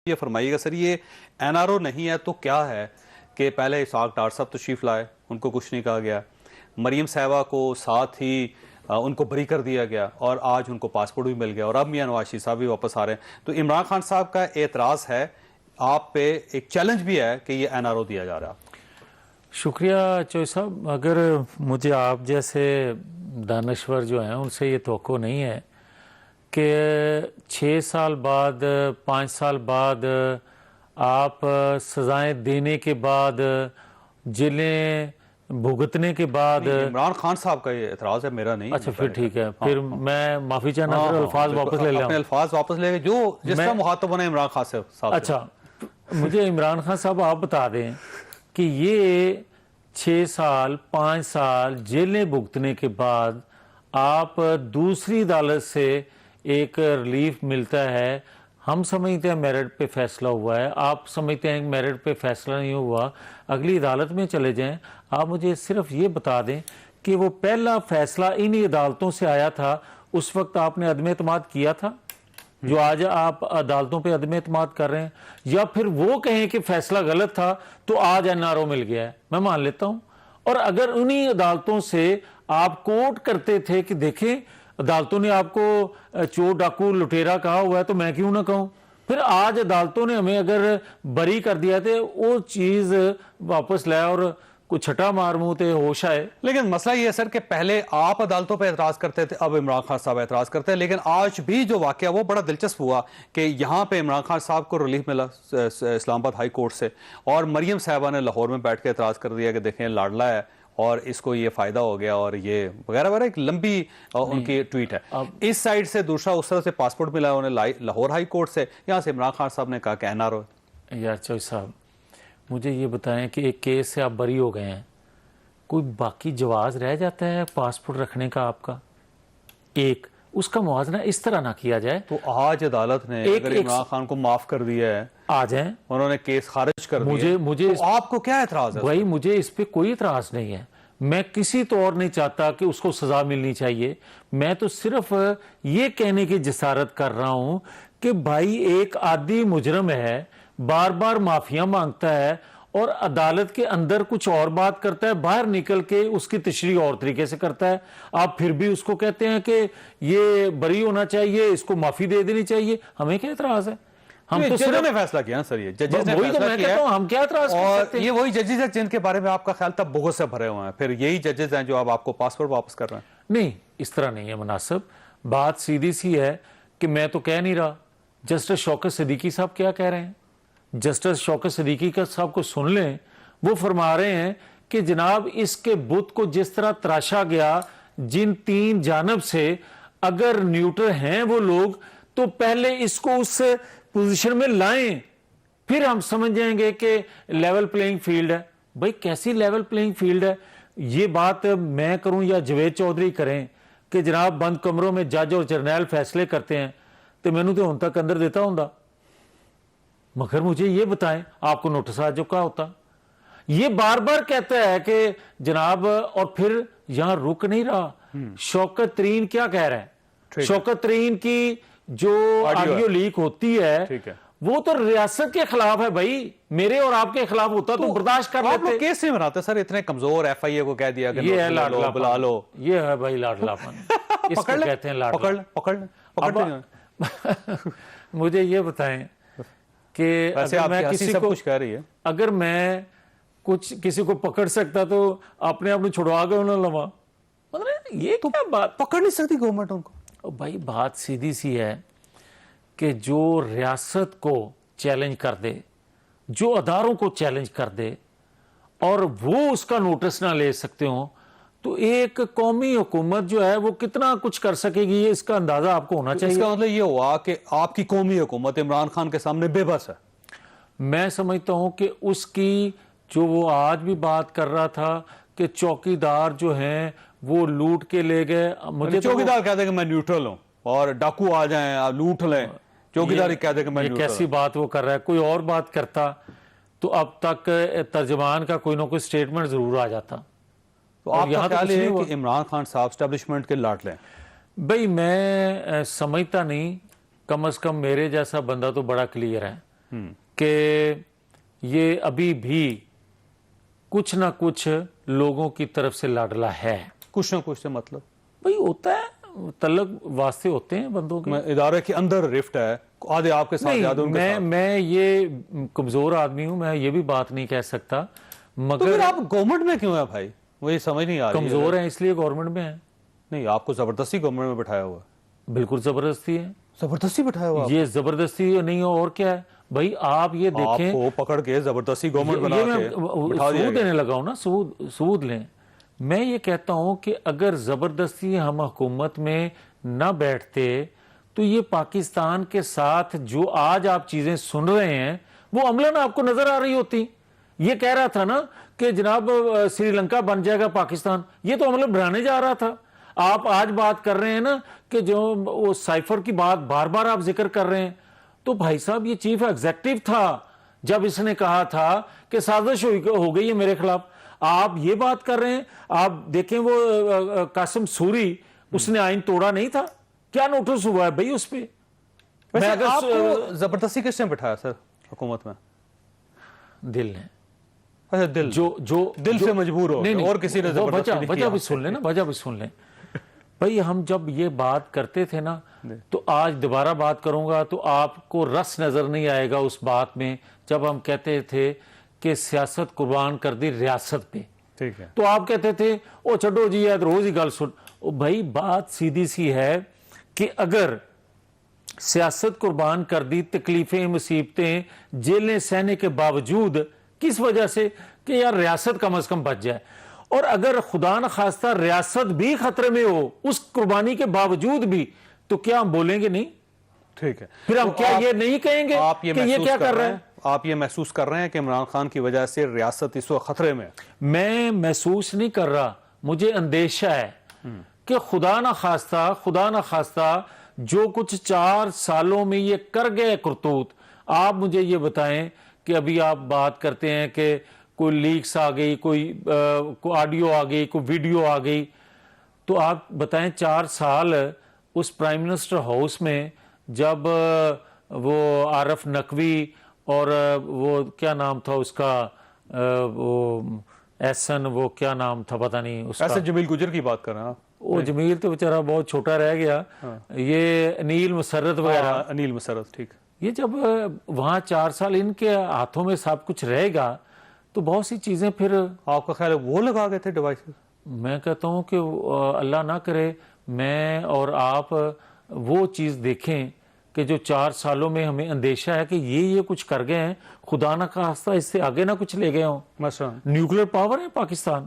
یہ فرمائیے گا سر، یہ این آر او نہیں ہے تو کیا ہے کہ پہلے اسحاق ڈار صاحب تشریف لائے، ان کو کچھ نہیں کہا گیا، مریم صاحبہ کو ساتھ ہی ان کو بری کر دیا گیا اور آج ان کو پاسپورٹ بھی مل گیا اور اب میاں نواز شریف صاحب بھی واپس آ رہے ہیں، تو عمران خان صاحب کا اعتراض ہے آپ پہ، ایک چیلنج بھی ہے کہ یہ این آر او دیا جا رہا۔ شکریہ چوئی صاحب، اگر مجھے آپ جیسے دانشور جو ہیں ان سے یہ توقع نہیں ہے کہ 6 سال بعد 5 سال بعد آپ سزائیں دینے کے بعد جیلیں بھگتنے کے بعد عمران خان صاحب کا یہ اعتراض ہے، میرا نہیں۔ اچھا پھر ٹھیک ہے، پھر میں معافی چاہنا، پھر الفاظ واپس لے لوں، اپنے الفاظ واپس لے جو جس کا مخاطب ہونا عمران خان صاحب۔ اچھا مجھے عمران خان صاحب آپ بتا دیں کہ یہ 6 سال 5 سال جیلیں بھگتنے کے بعد آپ دوسری عدالت سے ایک ریلیف ملتا ہے، ہم سمجھتے ہیں میرٹ پہ فیصلہ ہوا ہے، آپ سمجھتے ہیں کہ میرٹ پہ فیصلہ نہیں ہوا، اگلی عدالت میں چلے جائیں۔ آپ مجھے صرف یہ بتا دیں کہ وہ پہلا فیصلہ انہی عدالتوں سے آیا تھا، اس وقت آپ نے عدم اعتماد کیا تھا جو آج آپ عدالتوں پہ عدم اعتماد کر رہے ہیں، یا پھر وہ کہیں کہ فیصلہ غلط تھا تو آج این آر او مل گیا ہے؟ میں مان لیتا ہوں، اور اگر انہی عدالتوں سے آپ کوٹ کرتے تھے کہ دیکھیں عدالتوں نے آپ کو چور ڈاکو لٹیرا کہا ہوا ہے تو میں کیوں نہ کہوں، پھر آج عدالتوں نے ہمیں اگر بری کر دیا تھے وہ چیز واپس لائے اور کوئی چھٹا مار منہ تے ہوش آئے۔ لیکن مسئلہ یہ ہے سر کہ پہلے آپ عدالتوں پہ اعتراض کرتے تھے، اب عمران خان صاحب اعتراض کرتے ہیں، لیکن آج بھی جو واقعہ وہ بڑا دلچسپ ہوا کہ یہاں پہ عمران خان صاحب کو ریلیف ملا اسلام آباد ہائی کورٹ سے، اور مریم صاحبہ نے لاہور میں بیٹھ کے اعتراض کر دیا کہ دیکھیں لاڈلا ہے اور اس کو یہ فائدہ ہو گیا اور یہ وغیرہ وغیرہ، ایک لمبی ان کی ٹویٹ ہے۔ اس سائڈ سے دوسرا اس طرح سے پاسپورٹ ملا انہیں لاہور ہائی کورٹ سے، یہاں سے عمران خان صاحب نے کہا کہ این آر او۔ یار چوئی صاحب مجھے یہ بتائیں کہ ایک کیس سے آپ بری ہو گئے ہیں، کوئی باقی جواز رہ جاتا ہے پاسپورٹ رکھنے کا آپ کا؟ ایک اس کا موازنہ اس طرح نہ کیا جائے تو آج عدالت نے اگر عمران خان کو معاف کر دیا ہے، آ جائیں، انہوں نے کیس خارج کر دیا، مجھے تو آپ کو کیا اعتراض ہے؟ بھائی مجھے اس پہ کوئی اعتراض نہیں ہے، میں کسی طور نہیں چاہتا کہ اس کو سزا ملنی چاہیے، میں تو صرف یہ کہنے کی جسارت کر رہا ہوں کہ بھائی ایک عادی مجرم ہے، بار بار معافیاں مانگتا ہے اور عدالت کے اندر کچھ اور بات کرتا ہے، باہر نکل کے اس کی تشریح اور طریقے سے کرتا ہے، آپ پھر بھی اس کو کہتے ہیں کہ یہ بری ہونا چاہیے، اس کو معافی دے دینی چاہیے، ہمیں کیا اعتراض ہے؟ ہم تو ججوں نے فیصلہ کیا سر، یہ ججز نے وہی تو میں کہتا ہوں، ہم کیا اعتراض کر سکتے ہیں؟ یہ وہی ججز ہیں جن کے بارے میں آپ کا خیال تھا بغض سے بھرے ہوئے ہیں، پھر یہی ججز ہیں جو اب آپ کو پاسپورٹ واپس کر رہے ہیں۔ نہیں، اس طرح نہیں ہے مناسب، بات سیدھی سی ہے کہ میں تو کہہ نہیں رہا، جسٹس شوکت صدیقی صاحب کیا کہہ رہے ہیں؟ جسٹس شوکت صدیقی صاحب کو سن لیں، وہ فرما رہے ہیں کہ جناب اس کے بت کو جس طرح تراشا گیا جن 3 جانب سے، اگر نیوٹرل ہیں وہ لوگ تو پہلے اس کو اس پوزیشن میں لائیں، پھر ہم سمجھ جائیں گے کہ لیول پلینگ فیلڈ ہے۔ بھائی کیسی لیول پلینگ فیلڈ ہے؟ یہ بات میں کروں یا جوید چودھری کریں کہ جناب بند کمروں میں جج اور جرنیل فیصلے کرتے ہیں تو میں نے تو ان تک اندر دیتا ہوں، مگر مجھے یہ بتائیں آپ کو نوٹس آ چکا ہوتا؟ یہ بار بار کہتا ہے کہ جناب، اور پھر یہاں رک نہیں رہا، شوکت ترین کیا کہہ رہے ہیں؟ شوکت ترین کی جو آڈیو لیک ہوتی ہے وہ تو ریاست کے خلاف ہے، بھائی میرے اور آپ کے خلاف ہوتا تو برداشت کر لیتے۔ آپ لوگ کیس نہیں بناتے سر، اتنے کمزور، ایف آئی اے کو کہہ دیا کہ یہ ہے لاڈلا بلا لو، یہ ہے بھائی لاڈلا پن، اس کو کہتے ہیں لاڈلا۔ پکڑ لیں۔ مجھے یہ بتائیں کہ اگر میں کچھ کسی کو پکڑ سکتا تو اپنے آپ نے چھڑوا گئے انہوں نے لوا، مطلب یہ تو بات پکڑ نہیں سکتی گورنمنٹ ان کو۔ بھائی بات سیدھی سی ہے کہ جو ریاست کو چیلنج کر دے، جو اداروں کو چیلنج کر دے اور وہ اس کا نوٹس نہ لے سکتے ہوں تو ایک قومی حکومت جو ہے وہ کتنا کچھ کر سکے گی، اس کا اندازہ آپ کو ہونا چاہیے۔ اس کا مطلب یہ ہوا کہ آپ کی قومی حکومت عمران خان کے سامنے بے بس ہے۔ میں سمجھتا ہوں کہ اس کی جو وہ آج بھی بات کر رہا تھا کہ چوکیدار جو ہیں وہ لوٹ کے لے گئے، مجھے چوکیدار کہہ دے کہ میں نیوٹرل ہوں اور ڈاکو آ جائیں آپ لوٹ لیں، چوکیدار کہہ دے کہ میں نیوٹرل ہوں۔ یہ کیسی بات وہ کر رہا ہے؟ کوئی اور بات کرتا تو اب تک ترجمان کا کوئی نہ کوئی سٹیٹمنٹ ضرور آ جاتا۔ تو آپ کا خیال ہے کہ عمران خان صاحب اسٹیبلشمنٹ کے لاٹ لیں؟ بھئی میں سمجھتا نہیں، کم از کم میرے جیسا بندہ تو بڑا کلیئر ہے کہ یہ ابھی بھی کچھ نہ کچھ لوگوں کی طرف سے لاڈلا ہے. کچھ نہ کچھ سے مطلب بھئی ہوتا ہے, تعلق واسطے ہوتے ہیں بندوں کے. ادارے کے اندر رفٹ ہے, آدھے آپ کے ساتھ زیادہ ان کے ساتھ. میں یہ کمزور آدمی ہوں, میں یہ بھی بات نہیں کہہ سکتا, تو مگر پھر آپ گورنمنٹ میں کیوں ہیں بھائی؟ مجھے سمجھ نہیں آ رہی. کمزور ہیں اس لیے گورنمنٹ میں ہیں. نہیں, آپ کو زبردستی گورنمنٹ میں بٹھایا ہوا ہے. بالکل زبردستی ہے. زبردستی بٹھایا ہوا ہے. یہ زبردستی نہیں اور کیا ہے بھائی, آپ یہ آپ دیکھیں. کو پکڑ کے زبردستی گورنمنٹ بنا یہ میں کے بٹھا دیا سود گیا. دینے لگا ہوں نا, سود لیں. میں یہ کہتا ہوں کہ اگر زبردستی ہم حکومت میں نہ بیٹھتے تو یہ پاکستان کے ساتھ جو آج آپ چیزیں سن رہے ہیں وہ عملاً آپ کو نظر آ رہی ہوتی. یہ کہہ رہا تھا نا کہ جناب سری لنکا بن جائے گا پاکستان, یہ تو عملاً بنانے جا رہا تھا. آپ آج بات کر رہے ہیں نا کہ جو وہ سائفر کی بات بار بار آپ ذکر کر رہے ہیں, تو بھائی صاحب یہ چیف ایگزیکٹو تھا جب اس نے کہا تھا کہ سازش ہو گئی ہے میرے خلاف. آپ یہ بات کر رہے ہیں. آپ دیکھیں وہ قاسم سوری, اس نے آئین توڑا نہیں تھا, کیا نوٹس ہوا ہے بھائی اس پہ. ویسے میں اگر آپ کو زبردستی کس نے بٹھایا سر حکومت میں؟ دل نے, اچھا, دل جو دل سے مجبور ہو نہیں, اور کسی نے زبردستی نہیں وجہ کیا. بھی سن لیں نا, وجہ بھی سن لیں بھائی. ہم جب یہ بات کرتے تھے نا, تو آج دوبارہ بات کروں گا تو آپ کو رس نظر نہیں آئے گا اس بات میں, جب ہم کہتے تھے کہ سیاست قربان کر دی ریاست پہ. ٹھیک ہے, تو آپ کہتے تھے او چھڈو جی یاد روز ہی گل سن. بھائی بات سیدھی سی ہے کہ اگر سیاست قربان کر دی, تکلیفیں مصیبتیں جیلیں سہنے کے باوجود, کس وجہ سے کہ یار ریاست کم از کم بچ جائے. اور اگر خدا نخواستہ ریاست بھی خطرے میں ہو اس قربانی کے باوجود بھی, تو کیا ہم بولیں گے نہیں؟ ٹھیک ہے. پھر ہم کیا یہ نہیں کہیں گے کہ یہ کیا کر رہے ہیں؟ آپ یہ محسوس کر رہے ہیں کہ عمران خان کی وجہ سے ریاست اس وقت خطرے میں ہے؟ میں محسوس نہیں کر رہا, مجھے اندیشہ ہے کہ خدا نہ خواستہ جو کچھ 4 سالوں میں یہ کر گئے کرتوت. آپ مجھے یہ بتائیں کہ ابھی آپ بات کرتے ہیں کہ کوئی لیکس آ گئی, کوئی آڈیو آ گئی, کوئی ویڈیو آ گئی, تو آپ بتائیں 4 سال اس پرائم منسٹر ہاؤس میں جب وہ عارف نقوی اور وہ کیا نام تھا اس کا, وہ ایسن, وہ کیا نام تھا پتہ نہیں اس کا, ایسے جمیل گجر کی بات کر رہے ہیں آپ؟ وہ جمیل تو بیچارہ بہت چھوٹا رہ گیا. یہ انیل مسرت وغیرہ, انیل مسرت, ٹھیک. یہ جب وہاں 4 سال ان کے ہاتھوں میں سب کچھ رہے گا تو بہت سی چیزیں پھر. آپ کا خیال ہے وہ لگا گئے تھے ڈیوائسز؟ میں کہتا ہوں کہ اللہ نہ کرے میں اور آپ وہ چیز دیکھیں کہ جو 4 سالوں میں ہمیں اندیشہ ہے کہ یہ کچھ کر گئے ہیں, خدا نہ خواستہ اس سے آگے نہ کچھ لے گئے ہوں. مثلا نیوکلیر پاور ہے پاکستان,